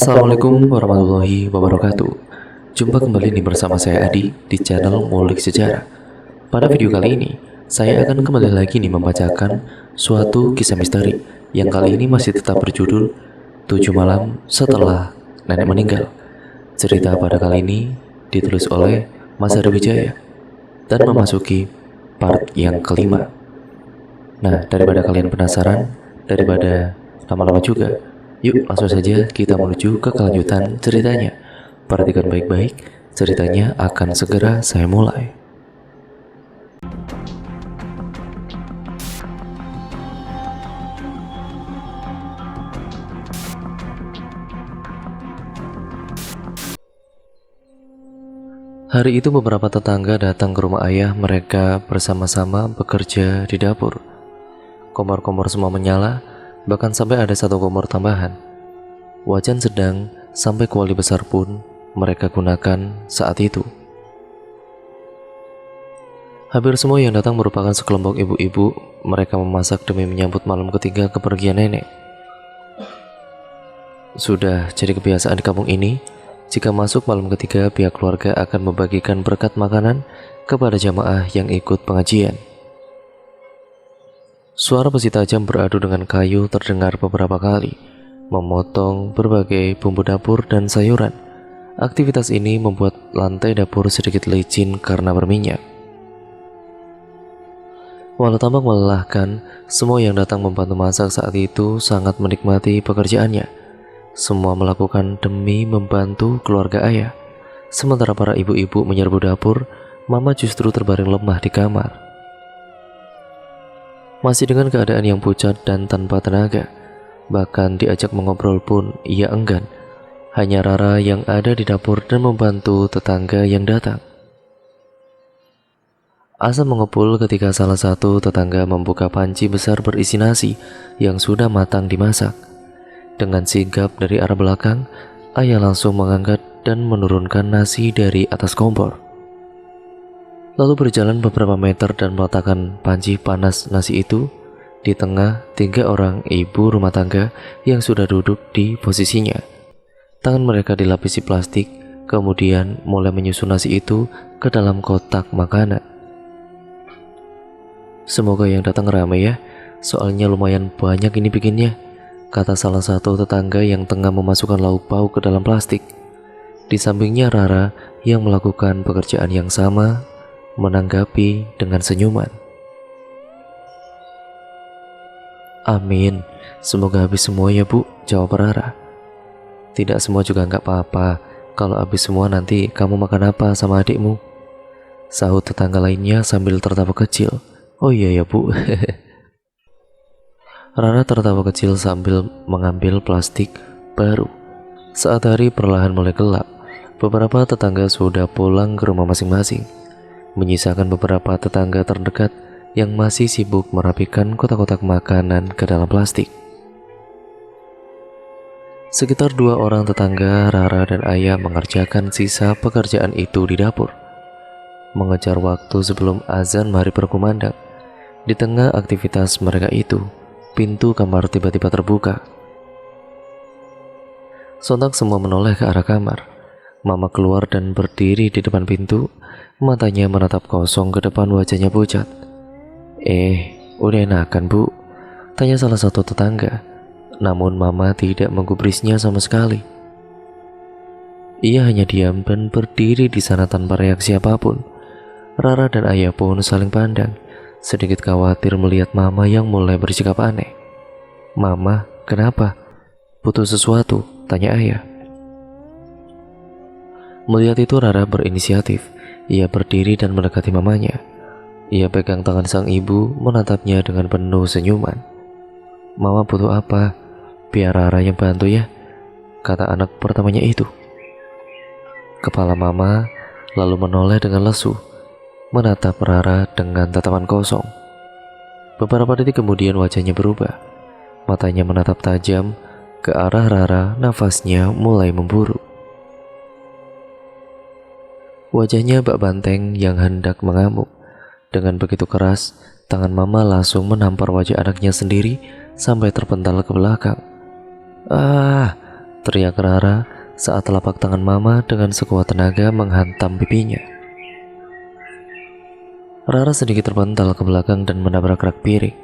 Assalamualaikum warahmatullahi wabarakatuh. Jumpa kembali nih bersama saya Adi di channel Ngulik Sejarah. Pada video kali ini, saya akan kembali lagi nih membacakan suatu kisah misteri yang kali ini masih tetap berjudul 7 Malam Setelah Nenek Meninggal. Cerita pada kali ini ditulis oleh Mas Ari Wijaya dan memasuki part yang kelima. Nah, daripada kalian penasaran, daripada lama-lama juga, yuk langsung saja kita menuju ke kelanjutan ceritanya. Perhatikan baik-baik, ceritanya akan segera saya mulai. Hari itu beberapa tetangga datang ke rumah ayah mereka bersama-sama bekerja di dapur. Kompor-kompor semua menyala, bahkan sampai ada satu kompor tambahan. Wajan sedang sampai kuali besar pun mereka gunakan saat itu. Hampir semua yang datang merupakan sekelompok ibu-ibu. Mereka memasak demi menyambut malam ketiga kepergian nenek. Sudah jadi kebiasaan di kampung ini, jika masuk malam ketiga pihak keluarga akan membagikan berkat makanan kepada jamaah yang ikut pengajian. Suara besi tajam beradu dengan kayu terdengar beberapa kali, memotong berbagai bumbu dapur dan sayuran. Aktivitas ini membuat lantai dapur sedikit licin karena berminyak. Walau tampak melelahkan, semua yang datang membantu masak saat itu sangat menikmati pekerjaannya. Semua melakukan demi membantu keluarga ayah. Sementara para ibu-ibu menyerbu dapur, mama justru terbaring lemah di kamar. Masih dengan keadaan yang pucat dan tanpa tenaga. Bahkan diajak mengobrol pun ia enggan. Hanya Rara yang ada di dapur dan membantu tetangga yang datang. Asap mengepul ketika salah satu tetangga membuka panci besar berisi nasi yang sudah matang dimasak. Dengan sigap dari arah belakang, ayah langsung mengangkat dan menurunkan nasi dari atas kompor. Lalu berjalan beberapa meter dan meletakkan panci panas nasi itu di tengah 3 orang ibu rumah tangga yang sudah duduk di posisinya. Tangan mereka dilapisi plastik, kemudian mulai menyusun nasi itu ke dalam kotak makanan. Semoga yang datang ramai ya, soalnya lumayan banyak ini bikinnya, kata salah satu tetangga yang tengah memasukkan lauk pauk ke dalam plastik. Di sampingnya Rara yang melakukan pekerjaan yang sama, menanggapi dengan senyuman. Amin, semoga habis semua ya bu, jawab Rara. Tidak semua juga nggak apa-apa, kalau habis semua nanti kamu makan apa sama adikmu? Sahut tetangga lainnya sambil tertawa kecil. Oh iya ya bu. Rara tertawa kecil sambil mengambil plastik baru. Saat hari perlahan mulai gelap, beberapa tetangga sudah pulang ke rumah masing-masing, menyisakan beberapa tetangga terdekat yang masih sibuk merapikan kotak-kotak makanan ke dalam plastik. Sekitar 2 orang tetangga, Rara dan ayah, mengerjakan sisa pekerjaan itu di dapur, mengejar waktu sebelum azan maghrib berkumandang. Di tengah aktivitas mereka itu, pintu kamar tiba-tiba terbuka. Sontak semua menoleh ke arah kamar. Mama keluar dan berdiri di depan pintu, matanya menatap kosong ke depan wajahnya pucat. Udah enakan bu? Tanya salah satu tetangga. Namun mama tidak menggubrisnya sama sekali. Ia hanya diam dan berdiri di sana tanpa reaksi apapun. Rara dan ayah pun saling pandang, sedikit khawatir melihat mama yang mulai bersikap aneh. Mama, kenapa? Butuh sesuatu? Tanya ayah. Melihat itu Rara berinisiatif. Ia berdiri dan mendekati mamanya. Ia pegang tangan sang ibu, menatapnya dengan penuh senyuman. Mama butuh apa? Biar Rara yang bantu ya, kata anak pertamanya itu. Kepala mama lalu menoleh dengan lesu, menatap Rara dengan tatapan kosong. Beberapa detik kemudian wajahnya berubah. Matanya menatap tajam ke arah Rara, nafasnya mulai memburu. Wajahnya bak banteng yang hendak mengamuk. Dengan begitu keras, tangan mama langsung menampar wajah anaknya sendiri sampai terpental ke belakang. teriak Rara saat telapak tangan Mama dengan sekuat tenaga menghantam pipinya. Rara sedikit terpental ke belakang dan menabrak rak piring,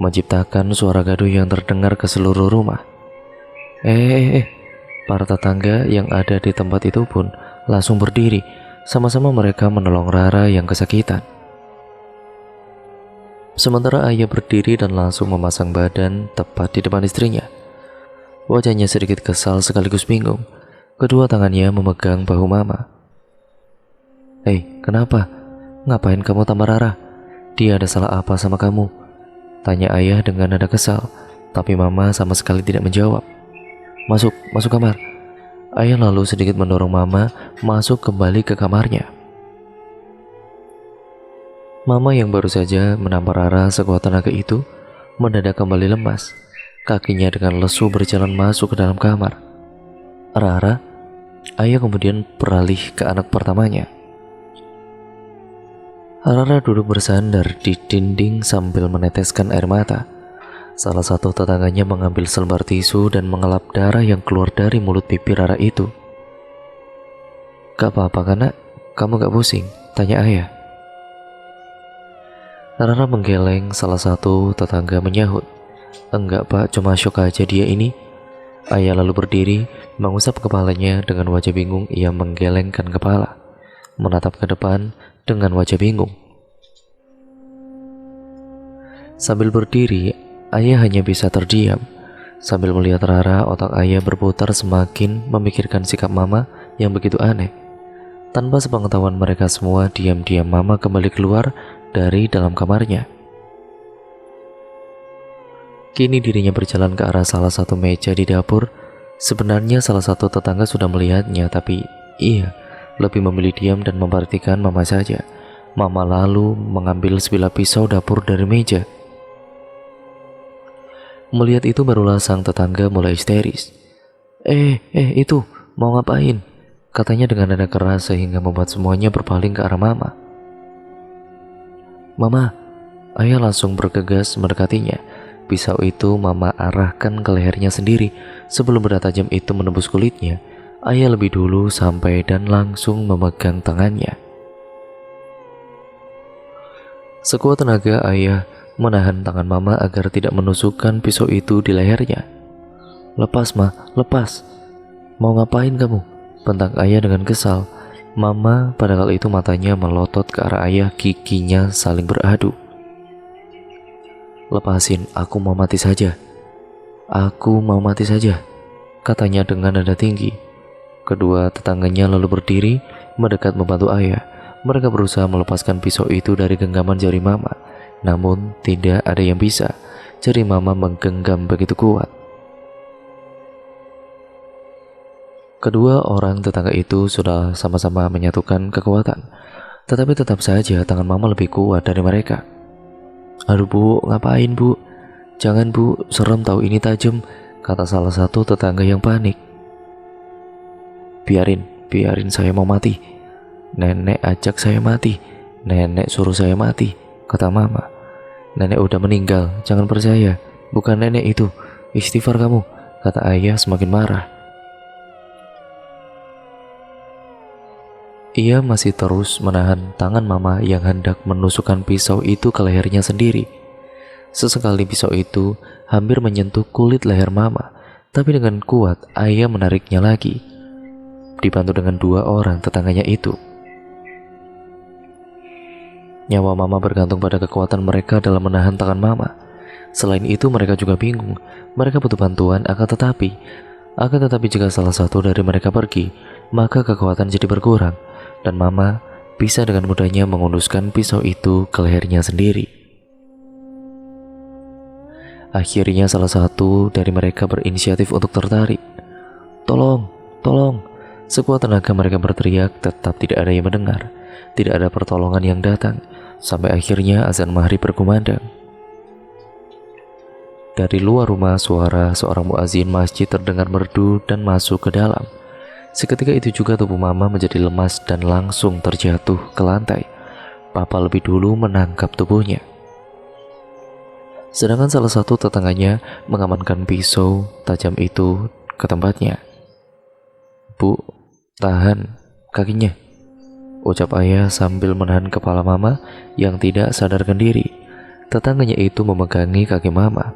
menciptakan suara gaduh yang terdengar ke seluruh rumah. Para tetangga yang ada di tempat itu pun langsung berdiri. Sama-sama mereka menolong Rara yang kesakitan. Sementara ayah berdiri dan langsung memasang badan tepat di depan istrinya. Wajahnya sedikit kesal sekaligus bingung. Kedua tangannya memegang bahu Mama. Kenapa? Ngapain kamu tampar Rara? Dia ada salah apa sama kamu? Tanya ayah dengan nada kesal, tapi Mama sama sekali tidak menjawab. Masuk kamar. Ayah lalu sedikit mendorong Mama masuk kembali ke kamarnya. Mama yang baru saja menampar Rara sekuat tenaga itu mendadak kembali lemas. Kakinya dengan lesu berjalan masuk ke dalam kamar. Rara, ayah kemudian beralih ke anak pertamanya. Rara duduk bersandar di dinding sambil meneteskan air mata. Salah satu tetangganya mengambil selembar tisu dan mengelap darah yang keluar dari mulut pipi Rara itu. Gak apa-apa kan nak? Kamu gak pusing? Tanya ayah. Rara menggeleng, salah satu tetangga menyahut. Enggak pak, cuma syok aja dia ini. Ayah lalu berdiri, mengusap kepalanya dengan wajah bingung. Ia menggelengkan kepala, menatap ke depan dengan wajah bingung. Sambil berdiri, ayah hanya bisa terdiam. Sambil melihat Rara, otak ayah berputar semakin memikirkan sikap Mama yang begitu aneh. Tanpa sepengetahuan mereka semua, diam-diam Mama kembali keluar dari dalam kamarnya. Kini dirinya berjalan ke arah salah satu meja di dapur. Sebenarnya salah satu tetangga sudah melihatnya, tapi ia lebih memilih diam dan memperhatikan Mama saja. Mama lalu mengambil sebilah pisau dapur dari meja. Melihat itu barulah sang tetangga mulai histeris. Itu mau ngapain? Katanya dengan nada keras sehingga membuat semuanya berpaling ke arah Mama. Mama, ayah langsung bergegas mendekatinya. Pisau itu Mama arahkan ke lehernya sendiri. Sebelum benda tajam itu menembus kulitnya, ayah lebih dulu sampai dan langsung memegang tangannya. Sekuat tenaga ayah menahan tangan Mama agar tidak menusukkan pisau itu di lehernya. Lepas Ma, lepas. Mau ngapain kamu? Bentak ayah dengan kesal. Mama pada kali itu matanya melotot ke arah ayah, giginya saling beradu. Lepasin, aku mau mati saja. Aku mau mati saja, katanya dengan nada tinggi. Kedua tetangganya lalu berdiri mendekat membantu ayah. Mereka berusaha melepaskan pisau itu dari genggaman jari Mama. Namun tidak ada yang bisa. Jari Mama menggenggam begitu kuat. Kedua orang tetangga itu sudah sama-sama menyatukan kekuatan, tetapi tetap saja tangan Mama lebih kuat dari mereka. Aduh bu, ngapain bu? Jangan bu, serem tahu ini tajam, kata salah satu tetangga yang panik. Biarin saya mau mati. Nenek ajak saya mati. Nenek suruh saya mati, kata Mama. Nenek udah meninggal, jangan percaya. Bukan nenek itu, istighfar kamu, kata ayah semakin marah. Ia masih terus menahan tangan Mama yang hendak menusukkan pisau itu ke lehernya sendiri. Sesekali pisau itu hampir menyentuh kulit leher Mama, tapi dengan kuat ayah menariknya lagi, dibantu dengan dua orang tetangganya itu. Nyawa Mama bergantung pada kekuatan mereka dalam menahan tangan Mama. Selain itu mereka juga bingung. Mereka butuh bantuan, akan tetapi jika salah satu dari mereka pergi, maka kekuatan jadi berkurang, dan Mama bisa dengan mudahnya mengunduskan pisau itu ke lehernya sendiri. Akhirnya salah satu dari mereka berinisiatif untuk tertarik. Tolong. Sekuat tenaga mereka berteriak, tetap tidak ada yang mendengar. Tidak ada pertolongan yang datang. Sampai akhirnya azan maghrib berkumandang. Dari luar rumah suara seorang muazin masjid terdengar merdu dan masuk ke dalam. Seketika itu juga tubuh Mama menjadi lemas dan langsung terjatuh ke lantai. Papa lebih dulu menangkap tubuhnya. Sedangkan salah satu tetangganya mengamankan pisau tajam itu ke tempatnya. "Bu, tahan kakinya," ucap ayah sambil menahan kepala mama yang tidak sadarkan diri. Tetangganya itu memegangi kaki mama.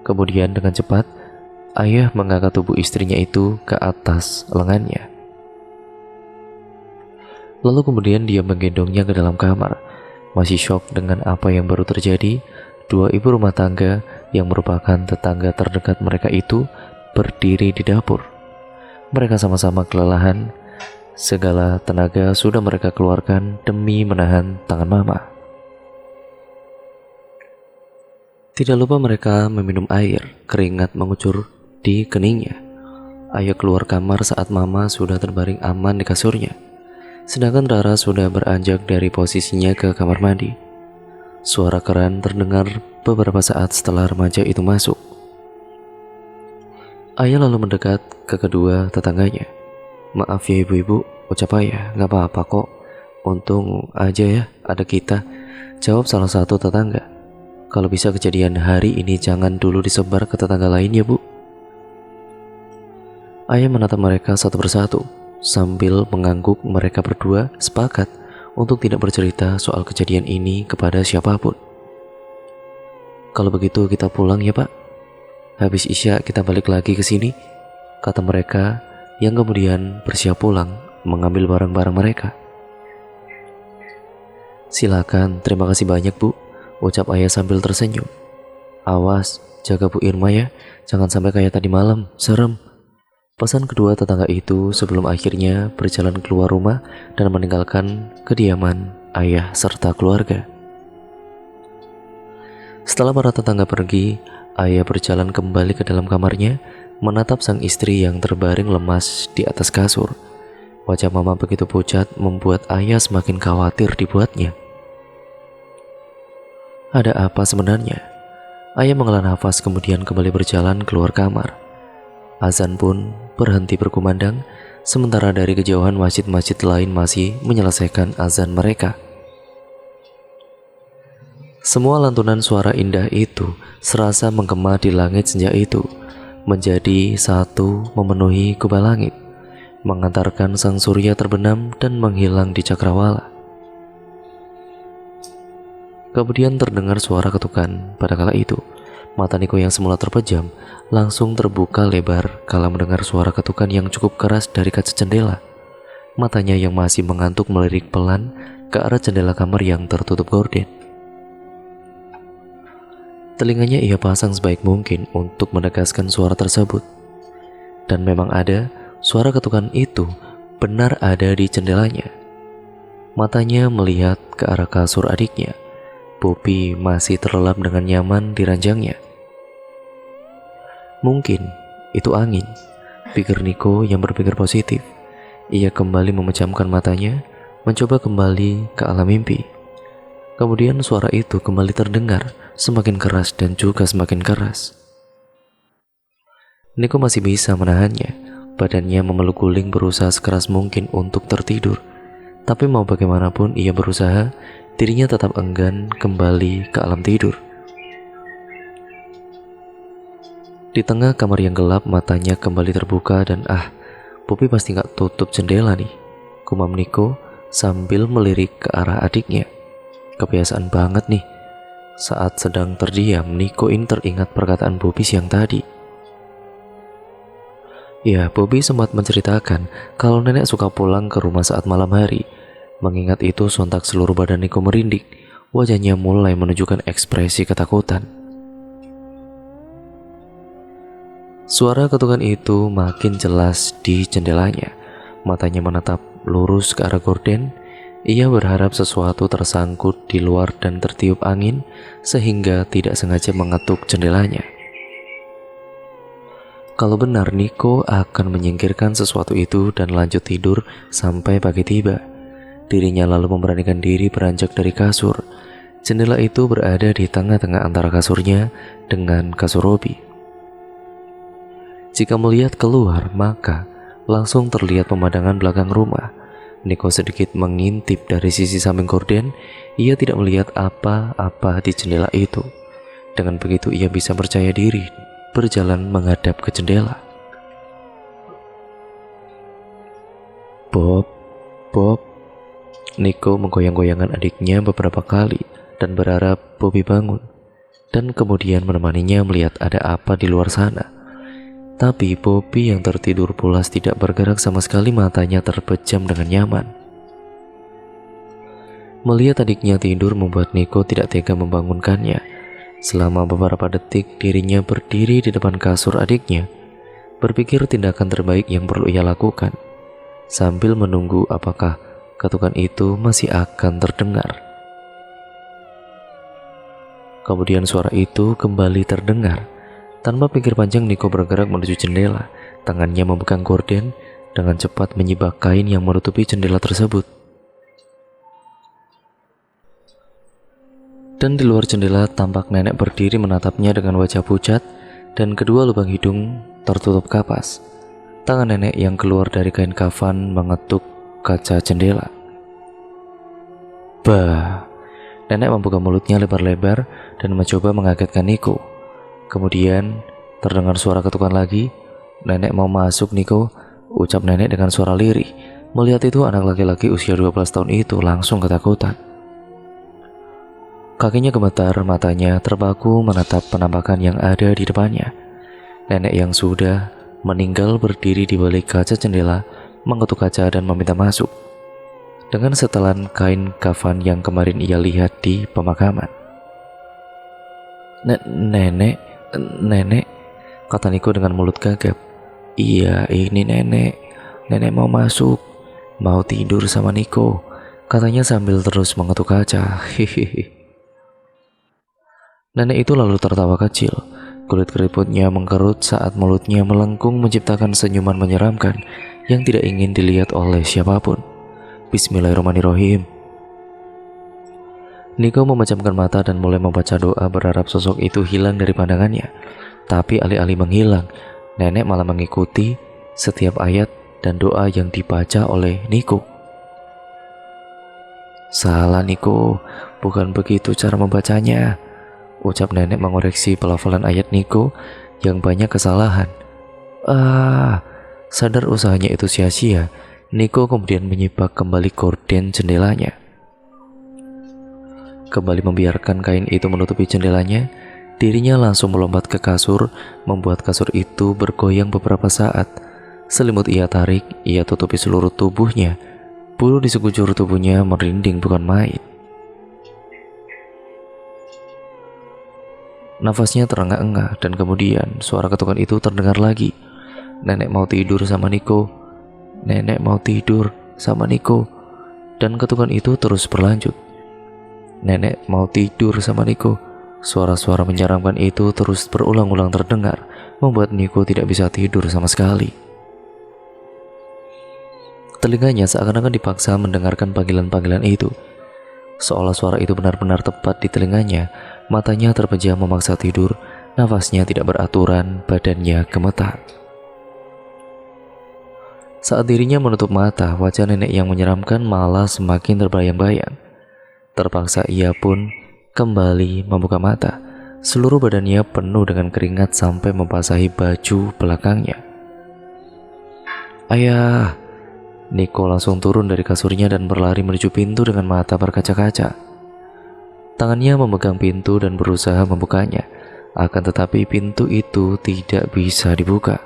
Kemudian dengan cepat, ayah mengangkat tubuh istrinya itu ke atas lengannya. Lalu kemudian dia menggendongnya ke dalam kamar. Masih syok dengan apa yang baru terjadi, dua ibu rumah tangga yang merupakan tetangga terdekat mereka itu berdiri di dapur. Mereka sama-sama kelelahan. Segala tenaga sudah mereka keluarkan demi menahan tangan mama. Tidak lupa mereka meminum air, keringat mengucur di keningnya. Ayah keluar kamar saat mama sudah terbaring aman di kasurnya. Sedangkan Rara sudah beranjak dari posisinya ke kamar mandi. Suara keran terdengar beberapa saat setelah remaja itu masuk. Ayah lalu mendekat ke kedua tetangganya. "Maaf ya ibu-ibu," ucap ayah, "gak apa-apa kok. Untung aja ya ada kita," jawab salah satu tetangga. "Kalau bisa kejadian hari ini jangan dulu disebar ke tetangga lain ya bu." Ayah menatap mereka satu persatu. Sambil mengangguk, mereka berdua sepakat untuk tidak bercerita soal kejadian ini kepada siapapun. "Kalau begitu kita pulang ya pak. Habis isya kita balik lagi ke sini," kata mereka yang kemudian bersiap pulang mengambil barang-barang mereka. "Silakan, terima kasih banyak bu," ucap ayah sambil tersenyum. "Awas, jaga Bu Irma ya, jangan sampai kayak tadi malam, serem," pesan kedua tetangga itu sebelum akhirnya berjalan keluar rumah dan meninggalkan kediaman ayah serta keluarga. Setelah para tetangga pergi, ayah berjalan kembali ke dalam kamarnya, menatap sang istri yang terbaring lemas di atas kasur. Wajah mama begitu pucat membuat ayah semakin khawatir dibuatnya. Ada apa sebenarnya? Ayah menghela nafas kemudian kembali berjalan keluar kamar. Azan pun berhenti berkumandang, sementara dari kejauhan masjid-masjid lain masih menyelesaikan azan mereka. Semua lantunan suara indah itu serasa menggema di langit senja itu, menjadi satu memenuhi kubah langit, mengantarkan sang surya terbenam dan menghilang di cakrawala. Kemudian terdengar suara ketukan. Pada kala itu, mata Niko yang semula terpejam langsung terbuka lebar kala mendengar suara ketukan yang cukup keras dari kaca jendela. Matanya yang masih mengantuk melirik pelan ke arah jendela kamar yang tertutup gorden. Telinganya ia pasang sebaik mungkin untuk menegaskan suara tersebut. Dan memang ada, suara ketukan itu benar ada di jendelanya. Matanya melihat ke arah kasur adiknya. Poppy masih terlelap dengan nyaman di ranjangnya. Mungkin itu angin, pikir Niko yang berpikir positif. Ia kembali memejamkan matanya, mencoba kembali ke alam mimpi. Kemudian suara itu kembali terdengar, semakin keras dan juga semakin keras. Niko masih bisa menahannya. Badannya memeluk guling berusaha sekeras mungkin untuk tertidur. Tapi mau bagaimanapun ia berusaha, dirinya tetap enggan kembali ke alam tidur. Di tengah kamar yang gelap, matanya kembali terbuka dan Poppy pasti gak tutup jendela nih, gumam Niko sambil melirik ke arah adiknya. Kebiasaan banget nih, saat sedang terdiam, Niko ini teringat perkataan Poppy siang tadi. Ya, Poppy sempat menceritakan kalau nenek suka pulang ke rumah saat malam hari. Mengingat itu, sontak seluruh badan Niko merinding. Wajahnya mulai menunjukkan ekspresi ketakutan. Suara ketukan itu makin jelas di jendelanya. Matanya menatap lurus ke arah gorden. Ia berharap sesuatu tersangkut di luar dan tertiup angin sehingga tidak sengaja mengetuk jendelanya. Kalau benar, Niko akan menyingkirkan sesuatu itu dan lanjut tidur sampai pagi tiba. Dirinya lalu memberanikan diri beranjak dari kasur. Jendela itu berada di tengah-tengah antara kasurnya dengan kasur Robi. Jika melihat keluar, maka langsung terlihat pemandangan belakang rumah. Niko sedikit mengintip dari sisi samping gorden. Ia tidak melihat apa-apa di jendela itu. Dengan begitu ia bisa percaya diri berjalan menghadap ke jendela. Bob, Bob. Niko menggoyang-goyangkan adiknya beberapa kali dan berharap Bobby bangun, dan kemudian menemaninya melihat ada apa di luar sana. Tapi Bobby yang tertidur pulas tidak bergerak sama sekali, matanya terpejam dengan nyaman. Melihat adiknya tidur membuat Niko tidak tega membangunkannya. Selama beberapa detik dirinya berdiri di depan kasur adiknya, berpikir tindakan terbaik yang perlu ia lakukan, sambil menunggu apakah ketukan itu masih akan terdengar. Kemudian suara itu kembali terdengar. Tanpa pikir panjang, Niko bergerak menuju jendela. Tangannya memegang gorden, dengan cepat menyibak kain yang menutupi jendela tersebut. Dan di luar jendela tampak nenek berdiri menatapnya dengan wajah pucat dan kedua lubang hidung tertutup kapas. Tangan nenek yang keluar dari kain kafan mengetuk kaca jendela. Bah! Nenek membuka mulutnya lebar-lebar dan mencoba mengagetkan Niko. Kemudian terdengar suara ketukan lagi. Nenek mau masuk, Niko, ucap nenek dengan suara lirih. Melihat itu, anak laki-laki usia 12 tahun itu langsung ketakutan. Kakinya gemetar, matanya terpaku menatap penampakan yang ada di depannya. Nenek yang sudah meninggal berdiri di balik kaca jendela, mengetuk kaca dan meminta masuk. Dengan setelan kain kafan yang kemarin ia lihat di pemakaman. Nenek, kata Niko dengan mulut gagap. Iya, ini nenek. Nenek mau masuk, mau tidur sama Niko, katanya sambil terus mengetuk kaca. Hihihi. Nenek itu lalu tertawa kecil. Kulit keriputnya mengkerut saat mulutnya melengkung menciptakan senyuman menyeramkan yang tidak ingin dilihat oleh siapapun. Bismillahirrahmanirrahim. Niko memejamkan mata dan mulai membaca doa berharap sosok itu hilang dari pandangannya. Tapi alih-alih menghilang, nenek malah mengikuti setiap ayat dan doa yang dibaca oleh Niko. Salah Niko, bukan begitu cara membacanya, ucap nenek mengoreksi pelafalan ayat Niko yang banyak kesalahan. Sadar usahanya itu sia-sia, Niko kemudian menyibak kembali gorden jendelanya. Kembali membiarkan kain itu menutupi jendelanya, dirinya langsung melompat ke kasur, membuat kasur itu bergoyang beberapa saat. Selimut ia tarik, ia tutupi seluruh tubuhnya. Bulu di sekujur tubuhnya merinding bukan main. Nafasnya terengah-engah dan kemudian suara ketukan itu terdengar lagi. Nenek mau tidur sama Niko. Nenek mau tidur sama Niko. Dan ketukan itu terus berlanjut. Nenek mau tidur sama Niko. Suara-suara menyeramkan itu terus berulang-ulang terdengar, membuat Niko tidak bisa tidur sama sekali. Telinganya seakan-akan dipaksa mendengarkan panggilan-panggilan itu. Seolah suara itu benar-benar tepat di telinganya, matanya terpejam memaksa tidur, nafasnya tidak beraturan, badannya gemetar. Saat dirinya menutup mata, wajah nenek yang menyeramkan malah semakin terbayang-bayang. Terpaksa ia pun kembali membuka mata. Seluruh badannya penuh dengan keringat sampai membasahi baju belakangnya. Ayah! Niko langsung turun dari kasurnya dan berlari menuju pintu dengan mata berkaca-kaca. Tangannya memegang pintu dan berusaha membukanya, akan tetapi pintu itu tidak bisa dibuka.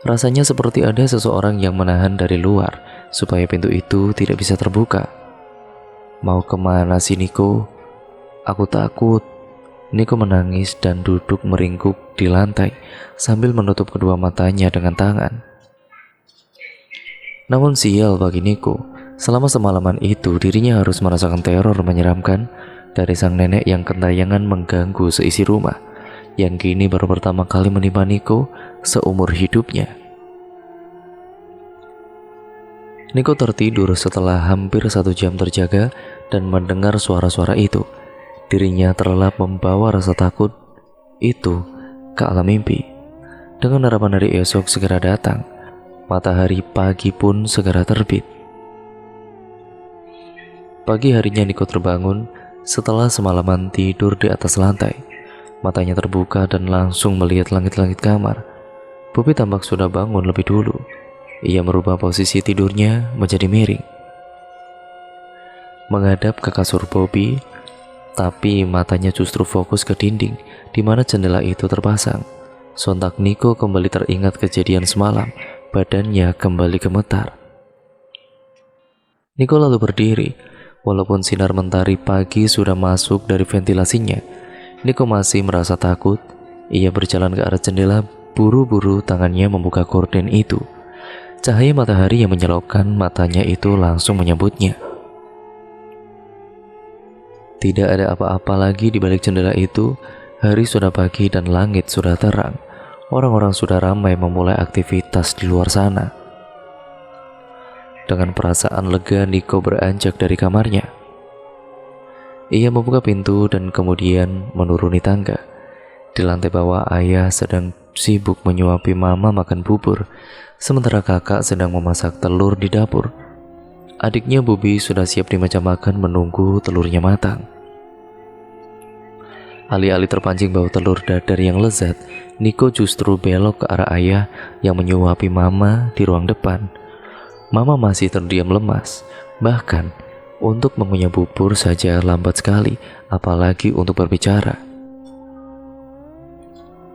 Rasanya seperti ada seseorang yang menahan dari luar supaya pintu itu tidak bisa terbuka. Mau kemana sih Niko? Aku takut. Niko menangis dan duduk meringkuk di lantai sambil menutup kedua matanya dengan tangan. Namun sial bagi Niko, selama semalaman itu dirinya harus merasakan teror menyeramkan dari sang nenek yang kentayangan mengganggu seisi rumah, yang kini baru pertama kali menimpa Niko seumur hidupnya. Niko tertidur setelah hampir 1 jam terjaga dan mendengar suara-suara itu. Dirinya terlelap membawa rasa takut itu ke alam mimpi. Dengan harapan hari esok segera datang, matahari pagi pun segera terbit. Pagi harinya Niko terbangun setelah semalaman tidur di atas lantai. Matanya terbuka dan langsung melihat langit-langit kamar. Bobby tampak sudah bangun lebih dulu. Ia merubah posisi tidurnya menjadi miring, menghadap ke kasur Bobby, tapi matanya justru fokus ke dinding di mana jendela itu terpasang. Sontak Nico kembali teringat kejadian semalam, badannya kembali gemetar. Nico lalu berdiri, walaupun sinar mentari pagi sudah masuk dari ventilasinya. Nico masih merasa takut. Ia berjalan ke arah jendela, buru-buru tangannya membuka gorden itu. Cahaya matahari yang menyilaukan matanya itu langsung menyambutnya. Tidak ada apa-apa lagi di balik jendela itu. Hari sudah pagi dan langit sudah terang. Orang-orang sudah ramai memulai aktivitas di luar sana. Dengan perasaan lega, Nico beranjak dari kamarnya. Ia membuka pintu dan kemudian menuruni tangga. Di lantai bawah, ayah sedang sibuk menyuapi mama makan bubur, sementara kakak sedang memasak telur di dapur. Adiknya Bobby sudah siap di meja makan menunggu telurnya matang. Alih-alih terpancing bau telur dadar yang lezat, Nico justru belok ke arah ayah yang menyuapi mama di ruang depan. Mama masih terdiam lemas, bahkan untuk mengunyah bubur saja lambat sekali, apalagi untuk berbicara.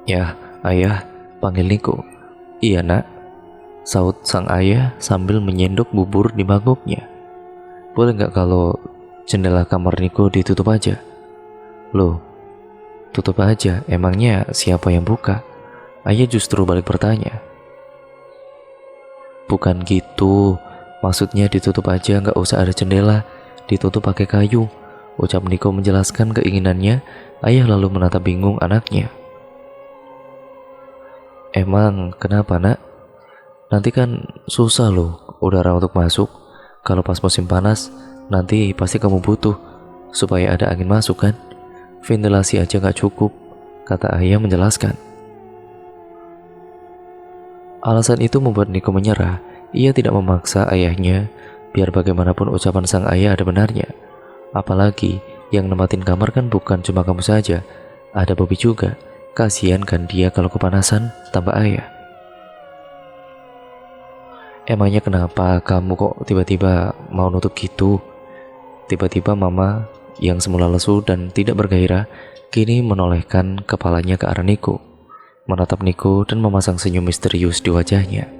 "Ya, ayah," panggil Nico. "Iya nak," saut sang ayah sambil menyendok bubur di mangkoknya. "Boleh nggak kalau jendela kamar Nico ditutup aja?" "Loh, tutup aja, emangnya siapa yang buka?" Ayah justru balik bertanya. "Bukan gitu, maksudnya ditutup aja, nggak usah ada jendela, ditutup pakai kayu," ucap Nico menjelaskan keinginannya. Ayah lalu menatap bingung anaknya. "Emang kenapa nak? Nanti kan susah loh udara untuk masuk. Kalau pas musim panas, nanti pasti kamu butuh supaya ada angin masuk kan? Ventilasi aja nggak cukup," kata ayah menjelaskan. Alasan itu membuat Nico menyerah. Ia tidak memaksa ayahnya, biar bagaimanapun ucapan sang ayah ada benarnya. Apalagi yang nempatin kamar kan bukan cuma kamu saja, ada Bobby juga. Kasihan kan dia kalau kepanasan, tambah ayah. "Emangnya kenapa kamu kok tiba-tiba mau nutup gitu?" Tiba-tiba mama yang semula lesu dan tidak bergairah kini menolehkan kepalanya ke arah Nico, menatap Nico dan memasang senyum misterius di wajahnya.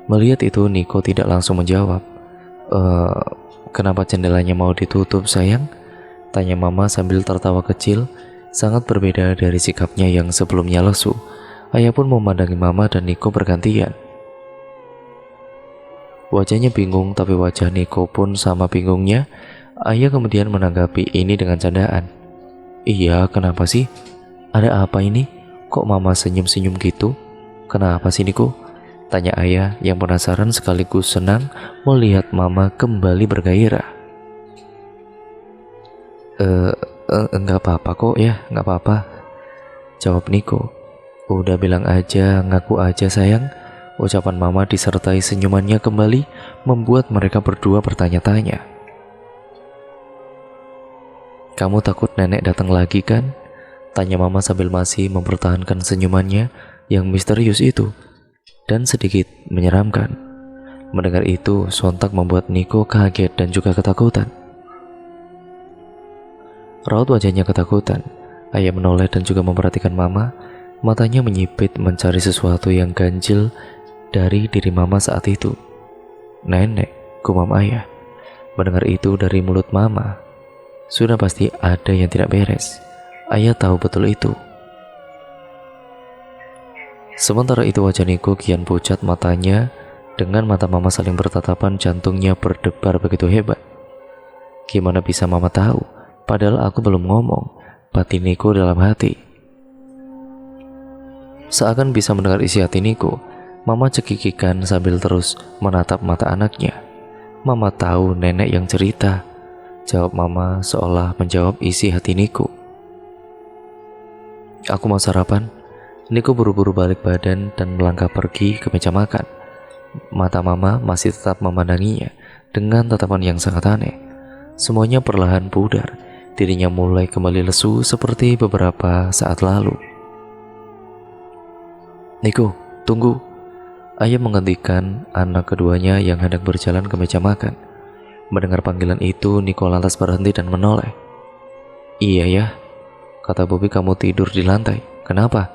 Melihat itu, Nico tidak langsung menjawab. Kenapa jendelanya mau ditutup sayang?" tanya mama sambil tertawa kecil. Sangat berbeda dari sikapnya yang sebelumnya lesu. Ayah pun memandangi mama dan Nico bergantian. Wajahnya bingung, tapi wajah Nico pun sama bingungnya. Ayah kemudian menanggapi ini dengan candaan. "Iya, kenapa sih? Ada apa ini? Kok mama senyum-senyum gitu? Kenapa sih Nico?" tanya ayah yang penasaran sekaligus senang melihat mama kembali bergairah. Enggak apa-apa kok ya, enggak apa-apa," jawab Nico. "Udah bilang aja, ngaku aja sayang," ucapan mama disertai senyumannya kembali membuat mereka berdua bertanya-tanya. "Kamu takut nenek datang lagi kan?" tanya mama sambil masih mempertahankan senyumannya yang misterius itu dan sedikit menyeramkan. Mendengar itu sontak membuat Nico kaget dan juga ketakutan. Raut wajahnya ketakutan. Ayah menoleh dan juga memperhatikan mama. Matanya menyipit mencari sesuatu yang ganjil dari diri mama saat itu. "Nenek," gumam ayah. Mendengar itu dari mulut mama, sudah pasti ada yang tidak beres. Ayah tahu betul itu. Sementara itu wajah Nico kian pucat, matanya dengan mata mama saling bertatapan, jantungnya berdebar begitu hebat. "Gimana bisa mama tahu? Padahal aku belum ngomong," batin Nico dalam hati. Seakan bisa mendengar isi hati Nico, mama cekikikan sambil terus menatap mata anaknya. "Mama tahu nenek yang cerita," jawab mama seolah menjawab isi hati Nico. "Aku mau sarapan." Nico buru-buru balik badan dan melangkah pergi ke meja makan. Mata mama masih tetap memandanginya dengan tatapan yang sangat aneh. Semuanya perlahan pudar. Dirinya mulai kembali lesu seperti beberapa saat lalu. "Nico, tunggu," Ayah menghentikan anak keduanya yang hendak berjalan ke meja makan. Mendengar panggilan itu, Niko lantas berhenti dan menoleh. Iya ya, kata Bobby, kamu tidur di lantai. Kenapa?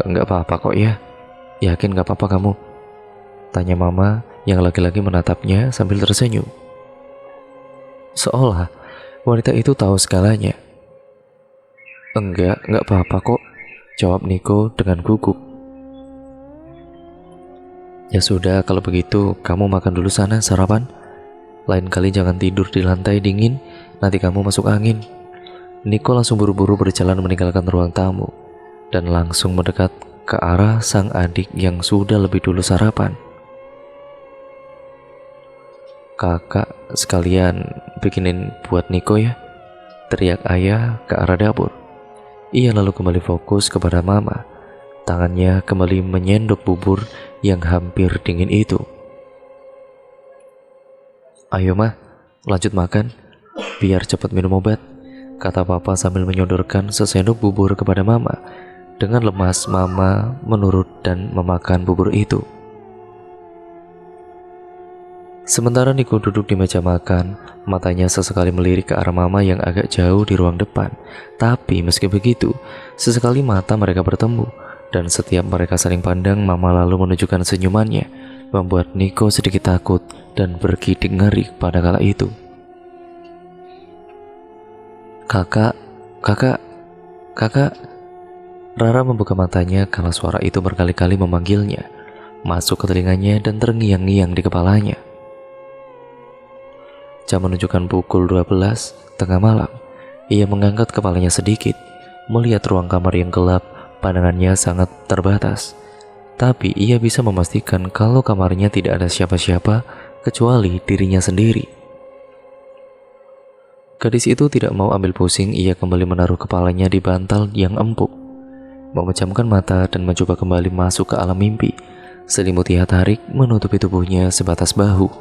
Nggak apa-apa kok ya. Yakin nggak apa-apa kamu? Tanya mama yang laki-laki menatapnya sambil tersenyum. Seolah wanita itu tahu segalanya. Nggak apa-apa kok, jawab Niko dengan gugup. Ya sudah, kalau begitu kamu makan dulu sana, sarapan. Lain kali jangan tidur di lantai dingin, nanti kamu masuk angin. Niko langsung buru-buru berjalan meninggalkan ruang tamu dan langsung mendekat ke arah sang adik yang sudah lebih dulu sarapan. Kakak, sekalian bikinin buat Niko ya, teriak ayah ke arah dapur. Ia lalu kembali fokus kepada mama. Tangannya kembali menyendok bubur yang hampir dingin itu. Ayo mah, lanjut makan, biar cepat minum obat, kata papa sambil menyodorkan sesendok bubur kepada mama. Dengan lemas mama menurut dan memakan bubur itu. Sementara Niko duduk di meja makan, matanya sesekali melirik ke arah mama yang agak jauh di ruang depan. Tapi meski begitu, sesekali mata mereka bertemu, dan setiap mereka saling pandang, mama lalu menunjukkan senyumannya, membuat Niko sedikit takut dan bergidik ngeri pada kala itu. Kakak, kakak. Rara membuka matanya karena suara itu berkali-kali memanggilnya, masuk ke telinganya dan terngiang-ngiang di kepalanya. Jam menunjukkan pukul 12 tengah malam. Ia mengangkat kepalanya sedikit, melihat ruang kamar yang gelap. Pandangannya sangat terbatas, tapi ia bisa memastikan kalau kamarnya tidak ada siapa-siapa kecuali dirinya sendiri. Gadis itu tidak mau ambil pusing. Ia kembali menaruh kepalanya di bantal yang empuk, memejamkan mata dan mencoba kembali masuk ke alam mimpi. Selimut ia tarik menutupi tubuhnya sebatas bahu.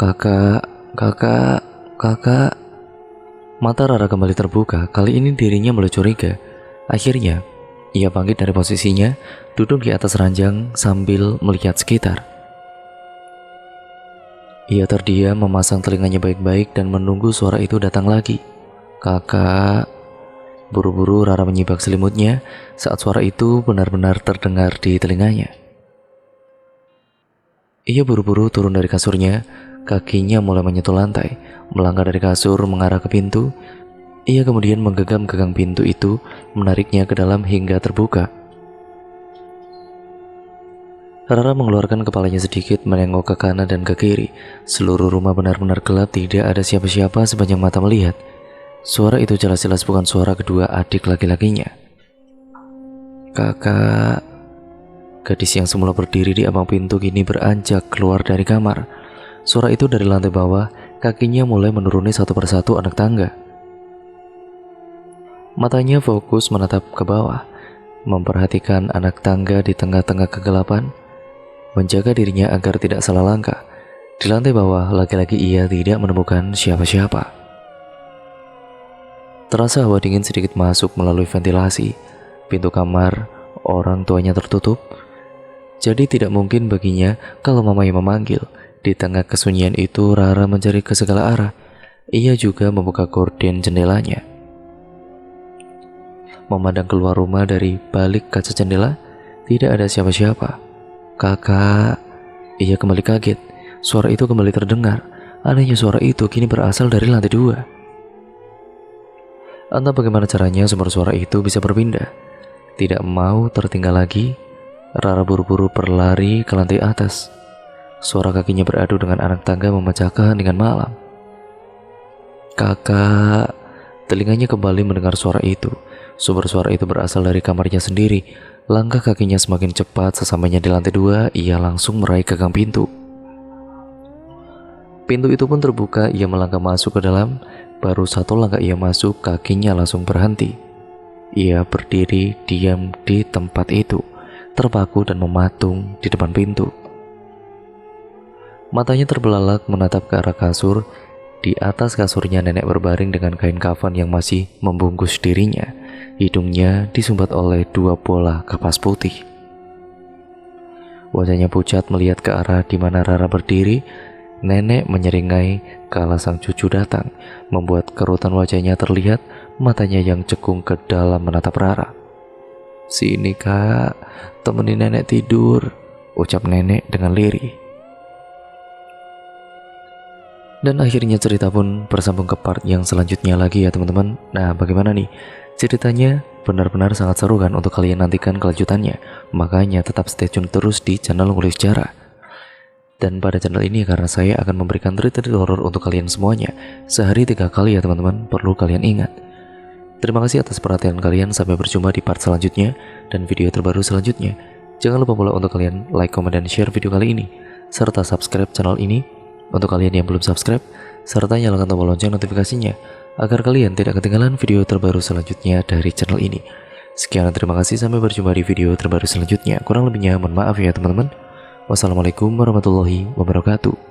Kakak. Mata Rara kembali terbuka. Kali ini dirinya mulai curiga. Akhirnya, ia bangkit dari posisinya, duduk di atas ranjang sambil melihat sekitar. Ia terdiam, memasang telinganya baik-baik dan menunggu suara itu datang lagi. Kakak. Buru-buru Rara menyibak selimutnya saat suara itu benar-benar terdengar di telinganya. Ia buru-buru turun dari kasurnya. Kakinya mulai menyentuh lantai, melangkah dari kasur mengarah ke pintu. Ia kemudian menggenggam pintu itu, menariknya ke dalam hingga terbuka. Rara mengeluarkan kepalanya sedikit, menengok ke kanan dan ke kiri. Seluruh rumah benar-benar gelap, tidak ada siapa-siapa sepanjang mata melihat. Suara itu jelas-jelas bukan suara kedua adik laki-lakinya. Kakak. Gadis yang semula berdiri di ambang pintu kini beranjak keluar dari kamar. Suara itu dari lantai bawah. Kakinya mulai menuruni satu persatu anak tangga. Matanya fokus menatap ke bawah, memperhatikan anak tangga di tengah-tengah kegelapan, menjaga dirinya agar tidak salah langkah. Di lantai bawah, lagi-lagi ia tidak menemukan siapa-siapa. Terasa hawa dingin sedikit masuk melalui ventilasi. Pintu kamar orang tuanya tertutup, jadi tidak mungkin baginya kalau mamanya memanggil. Di tengah kesunyian itu, Rara mencari ke segala arah. Ia juga membuka gorden jendelanya, memandang keluar rumah dari balik kaca jendela. Tidak ada siapa-siapa. Kakak. Ia kembali kaget. Suara itu kembali terdengar. Anehnya suara itu kini berasal dari lantai 2. Entah bagaimana caranya sumber suara itu bisa berpindah. Tidak mau tertinggal lagi, Rara buru-buru berlari ke lantai atas. Suara kakinya beradu dengan anak tangga memecahkan dengan malam. Kakak. Telinganya kembali mendengar suara itu. Sumber suara itu berasal dari kamarnya sendiri. Langkah kakinya semakin cepat. Sesampainya di lantai 2, ia langsung meraih gagang pintu. Pintu itu pun terbuka. Ia melangkah masuk ke dalam. Baru satu langkah ia masuk, kakinya langsung berhenti. Ia berdiri diam di tempat itu, terpaku dan mematung di depan pintu. Matanya terbelalak menatap ke arah kasur Di atas kasurnya nenek berbaring dengan kain kafan yang masih membungkus dirinya. Hidungnya disumbat oleh 2 bola kapas putih. Wajahnya pucat melihat ke arah di mana Rara berdiri. Nenek menyeringai kala sang cucu datang, membuat kerutan wajahnya terlihat, matanya yang cekung ke dalam menatap Rara. "Sini kak, temenin nenek tidur," ucap nenek dengan lirih. Dan akhirnya cerita pun bersambung ke part yang selanjutnya lagi ya teman-teman. Nah bagaimana nih? Ceritanya benar-benar sangat seru kan untuk kalian nantikan kelanjutannya. Makanya tetap stay tune terus di channel Ngulik Sejarah. Dan pada channel ini karena saya akan memberikan cerita horor untuk kalian semuanya. Sehari 3 kali ya teman-teman, perlu kalian ingat. Terima kasih atas perhatian kalian, sampai berjumpa di part selanjutnya dan video terbaru selanjutnya. Jangan lupa pula untuk kalian like, comment, dan share video kali ini. Serta subscribe channel ini untuk kalian yang belum subscribe, serta nyalakan tombol lonceng notifikasinya agar kalian tidak ketinggalan video terbaru selanjutnya dari channel ini. Sekian dan terima kasih, sampai berjumpa di video terbaru selanjutnya. Kurang lebihnya mohon maaf ya teman-teman. Wassalamualaikum warahmatullahi wabarakatuh.